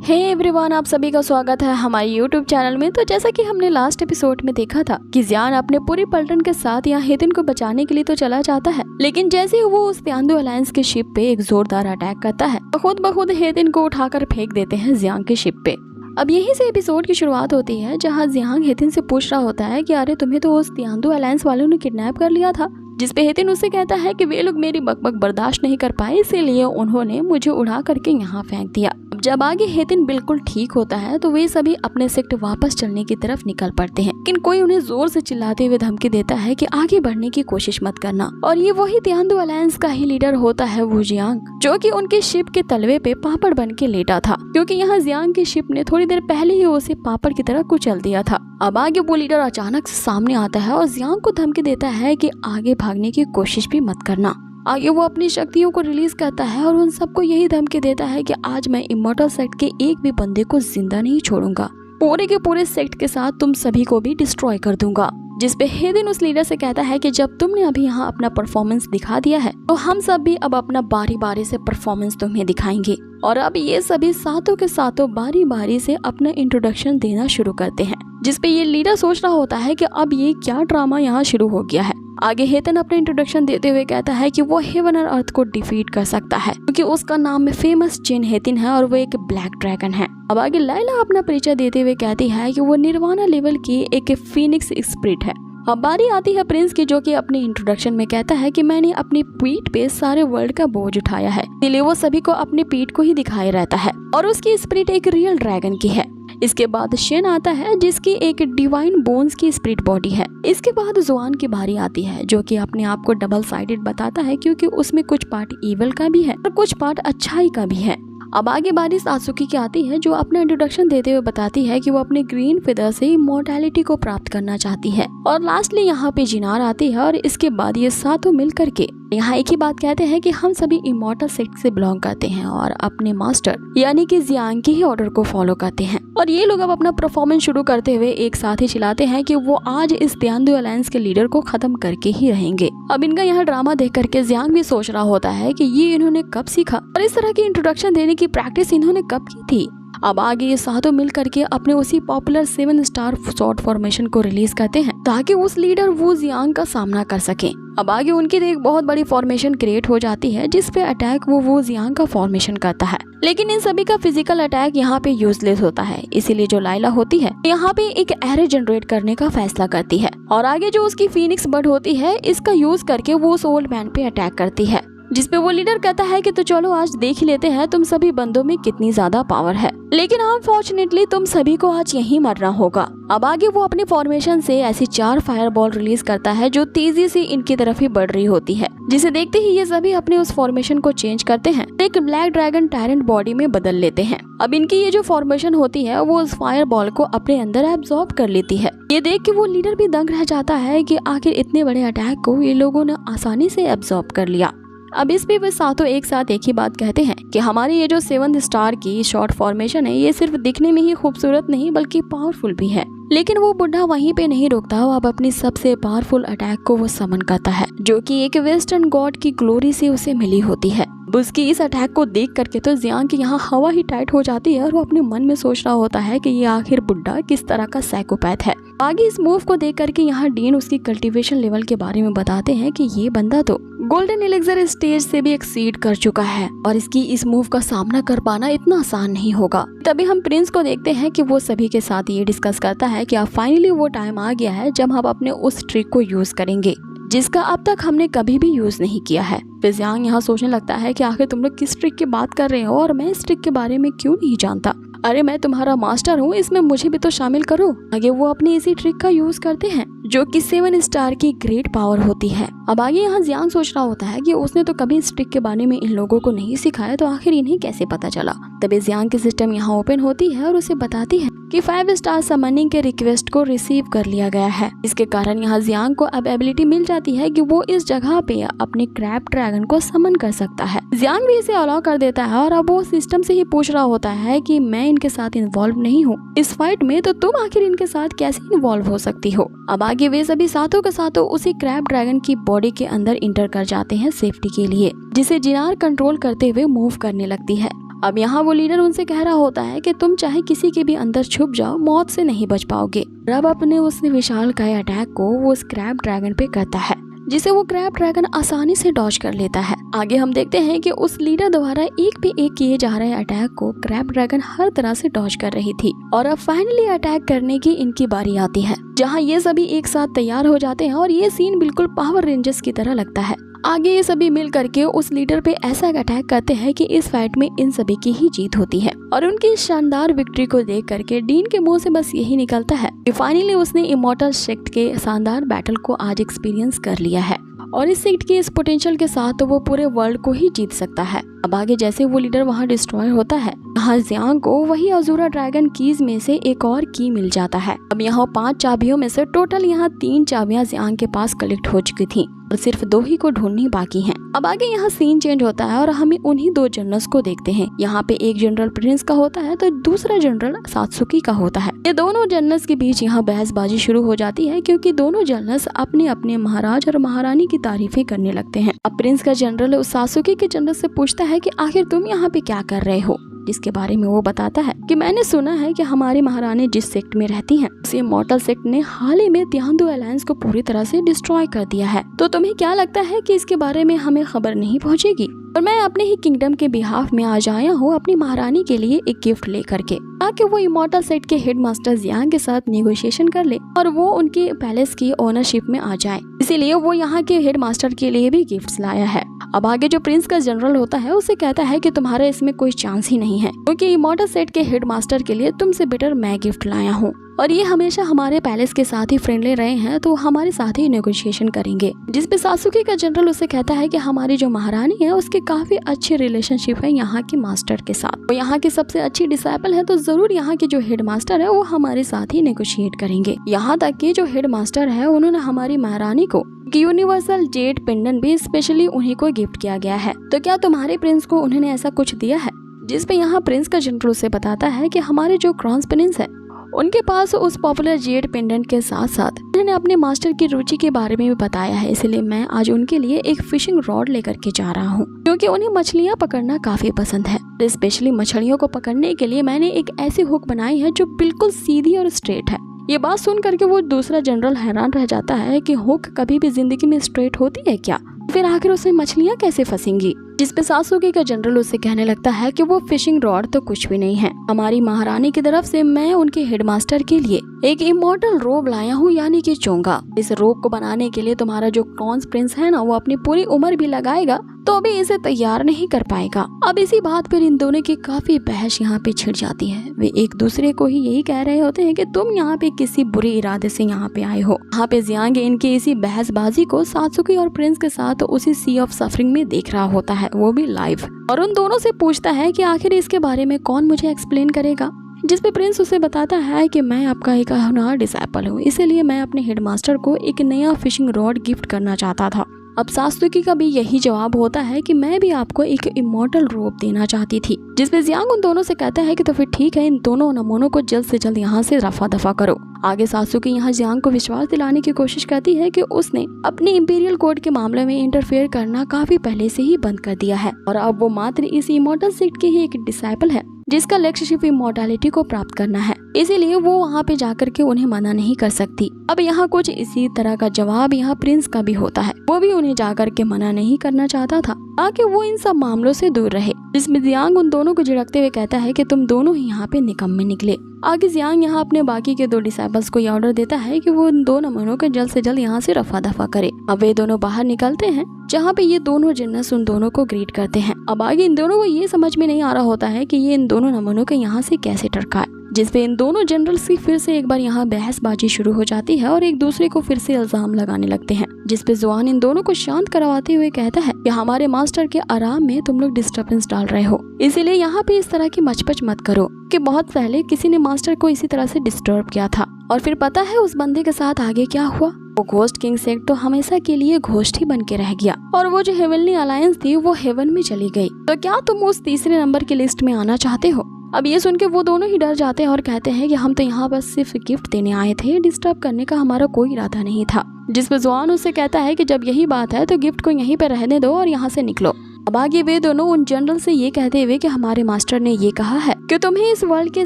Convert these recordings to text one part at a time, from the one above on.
Hey everyone, आप सभी का स्वागत है हमारे यूट्यूब चैनल में। तो जैसा कि हमने लास्ट एपिसोड में देखा था कि जियान अपने पूरी पलटन के साथ यहाँ हेतिन को बचाने के लिए तो चला जाता है, लेकिन जैसे ही वो उस त्यांदु अलायंस के शिप पे एक जोरदार अटैक करता है तो खुद ब खुद हेतिन को उठाकर फेंक देते हैं जियांग के शिप पे। अब यहीं से एपिसोड की शुरुआत होती है, जहाँ जियांग हेतिन से पूछ रहा होता है कि अरे तुम्हें तो उस त्यांदु अलायंस वालों ने किडनैप कर लिया था, जिसपे हेतिन उससे कहता है कि वे लोग मेरी बकबक बर्दाश्त नहीं कर पाए, इसीलिए उन्होंने मुझे उड़ा करके यहाँ फेंक दिया। अब जब आगे हेतिन बिल्कुल ठीक होता है तो वे सभी अपने सेक्ट वापस चलने की तरफ निकल पड़ते हैं, लेकिन कोई उन्हें जोर से चिल्लाते हुए धमकी देता है कि आगे बढ़ने की कोशिश मत करना। और ये वही त्यांदु अलायंस का ही लीडर होता है वो जियांग, जो कि उनके शिप के तलवे पे पापड़ बन के लेटा था, क्योंकि यहाँ जियांग की शिप ने थोड़ी देर पहले ही उसे पापड़ की तरह कुचल दिया था। अब आगे वो लीडर अचानक से सामने आता है और जियांग को धमकी देता है कि आगे भागने की कोशिश भी मत करना। आगे वो अपनी शक्तियों को रिलीज करता है और उन सबको यही धमकी देता है कि आज मैं इमॉर्टल सेक्ट के एक भी बंदे को जिंदा नहीं छोड़ूंगा, पूरे के पूरे सेक्ट के साथ तुम सभी को भी डिस्ट्रॉय कर दूंगा। जिसपे हेतिन उस लीडर से कहता है कि जब तुमने अभी यहाँ अपना परफॉर्मेंस दिखा दिया है तो हम सब भी अब अपना बारी बारी से परफॉर्मेंस तुम्हें दिखाएंगे। और अब ये सभी सातों के सातों बारी बारी से अपना इंट्रोडक्शन देना शुरू करते हैं, जिसपे ये लीडर सोच रहा होता है कि अब ये क्या ड्रामा यहाँ शुरू हो गया है। आगे हेतिन अपना इंट्रोडक्शन देते हुए कहता है कि वो हेवन और अर्थ को डिफीट कर सकता है, क्योंकि उसका नाम फेमस जिन हेतिन है और वो एक ब्लैक ड्रैगन है। अब आगे लाइला अपना परिचय देते हुए कहती है कि वो निर्वाणा लेवल की एक फीनिक्स स्पिरिट है। अब बारी आती है प्रिंस की, जो कि अपने इंट्रोडक्शन में कहता है कि मैंने अपनी पीठ पे सारे वर्ल्ड का बोझ उठाया है, इसलिए वो सभी को अपनी पीठ को ही दिखाए रहता है और उसकी स्पिरिट एक रियल ड्रैगन की है। इसके बाद शेन आता है, जिसकी एक डिवाइन बोन्स की स्पिरिट बॉडी है। इसके बाद जुआन की बारी आती है, जो कि अपने आप को डबल साइडेड बताता है, क्योंकि उसमें कुछ पार्ट इविल का भी है और कुछ पार्ट अच्छाई का भी है। अब आगे बारी सात्सुकी की आती है, जो अपना इंट्रोडक्शन देते हुए बताती है कि वो अपने ग्रीन फेदर से इमॉर्टैलिटी को प्राप्त करना चाहती है। और लास्टली यहाँ पे जिनार आती है और इसके बाद ये सातों मिल करके यहाँ एक ही बात कहते हैं कि हम सभी इमॉर्टल सेक्ट से बिलोंग करते हैं और अपने मास्टर यानी कि जियांग के ही ऑर्डर को फॉलो करते हैं। और ये लोग अब अपना परफॉर्मेंस शुरू करते हुए एक साथ ही चिल्लाते हैं कि वो आज इस त्यांदु अलायंस के लीडर को खत्म करके ही रहेंगे। अब इनका यहाँ ड्रामा देख करके जियांग भी सोच रहा होता है कि ये इन्होंने कब सीखा और इस तरह की इंट्रोडक्शन देने की प्रैक्टिस इन्होंने कब की थी। अब आगे ये सातों मिल करके अपने उसी पॉपुलर 7 स्टार शॉर्ट फॉर्मेशन को रिलीज करते हैं, ताकि उस लीडर वो जियांग का सामना कर सके। अब आगे उनकी एक बहुत बड़ी फॉर्मेशन क्रिएट हो जाती है, जिसपे अटैक वो जियांग का फॉर्मेशन करता है, लेकिन इन सभी का फिजिकल अटैक यहाँ पे यूजलेस होता है। इसीलिए जो लाइला होती है यहाँ पे एक एरे जनरेट करने का फैसला करती है और आगे जो उसकी फीनिक्स बर्ड होती है इसका यूज करके वो उस ओल्ड मैन पे अटैक करती है, जिसपे वो लीडर कहता है कि तो चलो आज देख ही लेते हैं तुम सभी बंदों में कितनी ज्यादा पावर है, लेकिन अनफॉर्चुनेटली तुम सभी को आज यहीं मरना होगा। अब आगे वो अपने फॉर्मेशन से ऐसी 4 फायर बॉल रिलीज करता है, जो तेजी से इनकी तरफ ही बढ़ रही होती है, जिसे देखते ही ये सभी अपने उस फॉर्मेशन को चेंज करते हैं, एक ब्लैक ड्रैगन टायरेंट बॉडी में बदल लेते हैं। अब इनकी ये जो फॉर्मेशन होती है वो उस फायर बॉल को अपने अंदर एब्जॉर्ब कर लेती है। ये देख के वो लीडर भी दंग रह जाता है कि आखिर इतने बड़े अटैक को ये लोगों ने आसानी से एब्जॉर्ब कर लिया। अब इस पे वे सातों एक साथ एक ही बात कहते हैं कि हमारी ये जो 7 स्टार की शॉर्ट फॉर्मेशन है ये सिर्फ दिखने में ही खूबसूरत नहीं बल्कि पावरफुल भी है। लेकिन वो बुढ़ा वहीं पे नहीं रुकता, वो अब अपनी सबसे पावरफुल अटैक को वो समन करता है, जो कि एक वेस्टर्न गॉड की ग्लोरी से उसे मिली होती है। उसकी इस अटैक को देख करके तो जियांग की यहाँ हवा ही टाइट हो जाती है और वो अपने मन में सोच रहा होता है कि ये आखिर बुढ़ा किस तरह का साइकोपैथ है। आगे इस मूव को देख करके यहाँ डीन उसकी कल्टीवेशन लेवल के बारे में बताते हैं कि ये बंदा तो गोल्डन एलिक्सर स्टेज से भी एक्सीड कर चुका है और इसकी इस मूव का सामना कर पाना इतना आसान नहीं होगा। तभी हम प्रिंस को देखते हैं कि वो सभी के साथ ये डिस्कस करता है कि अब फाइनली वो टाइम आ गया है जब हम अपने उस ट्रिक को यूज करेंगे, जिसका अब तक हमने कभी भी यूज नहीं किया है। फिर जियांग यहाँ सोचने लगता है कि आखिर तुम लोग किस ट्रिक की बात कर रहे हो और मैं इस ट्रिक के बारे में क्यों नहीं जानता। अरे मैं तुम्हारा मास्टर हूँ, इसमें मुझे भी तो शामिल करो। आगे वो अपनी इसी ट्रिक का यूज करते हैं, जो कि 7 स्टार की ग्रेट पावर होती है। अब आगे यहाँ जियांग सोच रहा होता है कि उसने तो कभी इस ट्रिक के बारे में इन लोगों को नहीं सिखाया, तो आखिर इन्हें कैसे पता चला। तभी जियांग की सिस्टम यहाँ ओपन होती है और उसे बताती है कि 5 स्टार समनिंग के रिक्वेस्ट को रिसीव कर लिया गया है। इसके कारण यहाँ जियांग को अब एबिलिटी मिल जाती है कि वो इस जगह पे अपने क्रैब ड्रैगन को समन कर सकता है। जियांग भी इसे अलाउ कर देता है और अब वो सिस्टम से ही पूछ रहा होता है कि मैं इनके साथ इन्वॉल्व नहीं हूँ इस फाइट में, तो तुम आखिर इनके साथ कैसे इन्वॉल्व हो सकती हो। अब आगे वे सभी सातों के सातों उसी क्रैब ड्रैगन की बॉडी के अंदर इंटर कर जाते हैं सेफ्टी के लिए, जिसे जिनार कंट्रोल करते हुए मूव करने लगती है। अब यहाँ वो लीडर उनसे कह रहा होता है कि तुम चाहे किसी के भी अंदर छुप जाओ, मौत से नहीं बच पाओगे। अब अपने उस विशालकाय अटैक को वो स्क्रैप ड्रैगन पे करता है, जिसे वो क्रैब ड्रैगन आसानी से डॉज कर लेता है। आगे हम देखते हैं कि उस लीडर द्वारा एक पे एक किए जा रहे अटैक को क्रैब ड्रैगन हर तरह से डॉज कर रही थी और अब फाइनली अटैक करने की इनकी बारी आती है, जहां ये सभी एक साथ तैयार हो जाते हैं और ये सीन बिल्कुल पावर रेंजर्स की तरह लगता है। आगे ये सभी मिल करके उस लीडर पे ऐसा अटैक करते हैं कि इस फाइट में इन सभी की ही जीत होती है और उनकी इस शानदार विक्ट्री को देख करके डीन के मुंह से बस यही निकलता है कि फाइनली उसने इमॉर्टल सेक्ट के शानदार बैटल को आज एक्सपीरियंस कर लिया है और इस सेक्ट के इस पोटेंशियल के साथ तो वो पूरे वर्ल्ड को ही जीत सकता है। अब आगे जैसे वो लीडर वहाँ डिस्ट्रॉय होता है, यहाँ जियांग को वही अजूरा ड्रैगन कीज में से एक और की मिल जाता है। अब यहाँ 5 चाबियों में से टोटल यहाँ 3 चाबियां जियांग के पास कलेक्ट हो चुकी थी और सिर्फ 2 ही को ढूंढनी बाकी हैं। अब आगे यहाँ सीन चेंज होता है और हमें उन्हीं 2 जनरल्स को देखते हैं। यहाँ पे एक जनरल प्रिंस का होता है तो दूसरा जनरल सात्सुकी का होता है। ये दोनों जनरल्स के बीच यहाँ बहसबाजी शुरू हो जाती है क्योंकि दोनों जनरल्स अपने अपने महाराज और महारानी की तारीफें करने लगते हैं। अब प्रिंस का जनरल उस सात्सुकी के जनरल से पूछता है कि आखिर तुम यहाँ पे क्या कर रहे हो, जिसके बारे में वो बताता है कि मैंने सुना है कि हमारी महारानी जिस सेक्ट में रहती हैं, उस इमॉर्टल सेक्ट ने हाल ही में तियांदु अलायंस को पूरी तरह से डिस्ट्रॉय कर दिया है। तो तुम्हें क्या लगता है कि इसके बारे में हमें खबर नहीं पहुंचेगी? और मैं अपने ही किंगडम के बिहाफ में आज आया हूँ अपनी महारानी के लिए एक गिफ्ट लेकर के, ताकि वो इमॉर्टल सेक्ट के हेडमास्टर जियांग के साथ नेगोशिएशन कर ले और वो उनके पैलेस की ओनरशिप में आ जाए। इसीलिए वो यहाँ के हेडमास्टर के लिए भी गिफ्ट्स लाया है। अब आगे जो प्रिंस का जनरल होता है उसे कहता है कि तुम्हारे इसमें कोई चांस ही नहीं है, क्योंकि इमॉर्टल सेट के हेडमास्टर के लिए तुमसे बेटर मैं गिफ्ट लाया हूँ और ये हमेशा हमारे पैलेस के साथ ही फ्रेंडली रहे हैं, तो हमारे साथ ही नेगोशिएशन करेंगे। जिसपे सात्सुकी का जनरल उसे कहता है कि हमारी जो महारानी है उसके काफी अच्छे रिलेशनशिप है यहाँ के मास्टर के साथ, वो यहाँ की सबसे अच्छी डिसाइपल है, तो जरूर यहाँ के जो हेडमास्टर है वो हमारे साथ ही नेगोशिएट करेंगे। यहाँ तक कि जो हेडमास्टर है उन्होंने हमारी महारानी को यूनिवर्सल जेड पेंडेंट भी स्पेशली उन्हीं को गिफ्ट किया गया है। तो क्या तुम्हारे प्रिंस को उन्होंने ऐसा कुछ दिया है? जिसपे यहाँ प्रिंस का जनरल उसे बताता है कि हमारे जो क्रॉन्स प्रिंस है उनके पास उस पॉपुलर जेड पेंडेंट के साथ साथ उन्होंने अपने मास्टर की रुचि के बारे में भी बताया है, इसलिए मैं आज उनके लिए एक फिशिंग रॉड लेकर के जा रहा हूँ, क्योंकि उन्हें मछलियाँ पकड़ना काफी पसंद है। स्पेशली मछलियों को पकड़ने के लिए मैंने एक ऐसी हुक बनाई है जो बिल्कुल सीधी और स्ट्रेट है। ये बात सुन करके वो दूसरा जनरल हैरान रह जाता है कि हुक कभी भी जिंदगी में स्ट्रेट होती है क्या, फिर आखिर उसमें मछलियाँ कैसे फंसेंगी? जिसपे सात्सुकी का जनरल उससे कहने लगता है कि वो फिशिंग रॉड तो कुछ भी नहीं है, हमारी महारानी की तरफ से मैं उनके हेडमास्टर के लिए एक इमॉर्टल रोब लाया हूँ, यानी कि चोंगा। इस रोब को बनाने के लिए तुम्हारा जो क्रॉन्स प्रिंस है ना, वो अपनी पूरी उम्र भी लगाएगा तो भी इसे तैयार नहीं कर पाएगा। अब इसी बात पर इन दोनों की काफी बहस यहाँ पे छिड़ जाती है। वे एक दूसरे को ही यही कह रहे होते हैं कि तुम यहाँ पे किसी बुरे इरादे से यहाँ पे आए हो। यहाँ पे जियांग इनकी इसी बहसबाजी को सात्सुकी और प्रिंस के साथ उसी सी ऑफ सफरिंग में देख रहा होता है, वो भी लाइव, और उन दोनों से पूछता है कि आखिर इसके बारे में कौन मुझे एक्सप्लेन करेगा। जिसपे प्रिंस उसे बताता है कि मैं आपका एक होनहार डिसाइपल हूँ, इसीलिए मैं अपने हेडमास्टर को एक नया फिशिंग रॉड गिफ्ट करना चाहता था। अब सात्सुकी का भी यही जवाब होता है कि मैं भी आपको एक इमॉर्टल रोब देना चाहती थी। जिसपे जियांग उन दोनों से कहता है कि तो फिर ठीक है, इन दोनों नमूनों को जल्द से जल्द यहाँ से रफा दफा करो। आगे सात्सुकी यहाँ जियांग को विश्वास दिलाने की कोशिश करती है कि उसने अपने इंपीरियल कोड के मामले में इंटरफेयर करना काफी पहले से ही बंद कर दिया है और अब वो मात्र इस इमॉर्टल सेक्ट की ही एक डिसाइपल है जिसका लक्ष्य सिर्फ इमॉर्टैलिटी को प्राप्त करना है, इसीलिए वो वहाँ पे जाकर के उन्हें मना नहीं कर सकती। अब यहाँ कुछ इसी तरह का जवाब यहाँ प्रिंस का भी होता है, वो भी उन्हें जाकर के मना नहीं करना चाहता था ताकि वो इन सब मामलों से दूर रहे। जिसमें जियांग उन दोनों को झिड़कते हुए कहता है कि तुम दोनों ही यहाँ पे निकम्मे निकले। आगे जियांग यहाँ अपने बाकी के 2 डिसाइपल्स को यह ऑर्डर देता है कि वो उन 2 नमूनों को जल्द से जल्द यहाँ से रफा दफा करे। अब वे दोनों बाहर निकलते हैं, जहाँ पे ये दोनों जिन्नस उन दोनों को ग्रीट करते हैं। अब आगे इन दोनों को ये समझ में नहीं आ रहा होता है कि ये इन दोनों नमूनों को यहाँ से कैसे टरकाए। जिसपे इन दोनों जनरल्स की फिर से एक बार यहाँ बहसबाजी शुरू हो जाती है और एक दूसरे को फिर से इल्जाम लगाने लगते हैं। जिसपे जुआन इन दोनों को शांत करवाते हुए कहता है कि हमारे मास्टर के आराम में तुम लोग डिस्टर्बेंस डाल रहे हो, इसीलिए यहाँ पे इस तरह की मचपच मत करो कि बहुत पहले किसी ने मास्टर को इसी तरह से डिस्टर्ब किया था और फिर पता है उस बंदे के साथ आगे क्या हुआ। वो घोस्ट किंग सेक्ट तो हमेशा के लिए घोस्ट ही बन के रह गया और वो जो हेवनली अलायंस थी वो हेवन में चली गई। तो क्या तुम उस तीसरे नंबर की लिस्ट में आना चाहते हो? अब ये सुन के वो दोनों ही डर जाते हैं और कहते हैं कि हम तो यहाँ बस सिर्फ गिफ्ट देने आए थे, डिस्टर्ब करने का हमारा कोई इरादा नहीं था। जिस पे जुआन उससे कहता है कि जब यही बात है तो गिफ्ट को यहीं पे रहने दो और यहाँ से निकलो। अब आगे वे दोनों उन जनरल से ये कहते हुए कि हमारे मास्टर ने ये कहा है कि तुम्हें इस वर्ल्ड के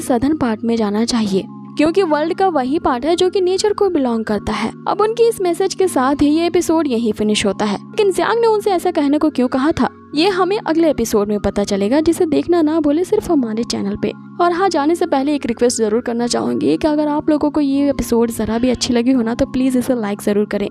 सदर्न पार्ट में जाना चाहिए, क्योंकि वर्ल्ड का वही पार्ट है जो कि नेचर को बिलोंग करता है। अब उनकी इस मैसेज के साथ ही ये एपिसोड यहीं फिनिश होता है। लेकिन ज़ियांग ने उनसे ऐसा कहने को क्यों कहा था, ये हमें अगले एपिसोड में पता चलेगा, जिसे देखना ना भूले सिर्फ हमारे चैनल पे। और हाँ, जाने से पहले एक रिक्वेस्ट जरूर करना चाहूंगी कि अगर आप लोगों को ये एपिसोड जरा भी अच्छी लगी हो ना, तो प्लीज इसे लाइक जरूर करें।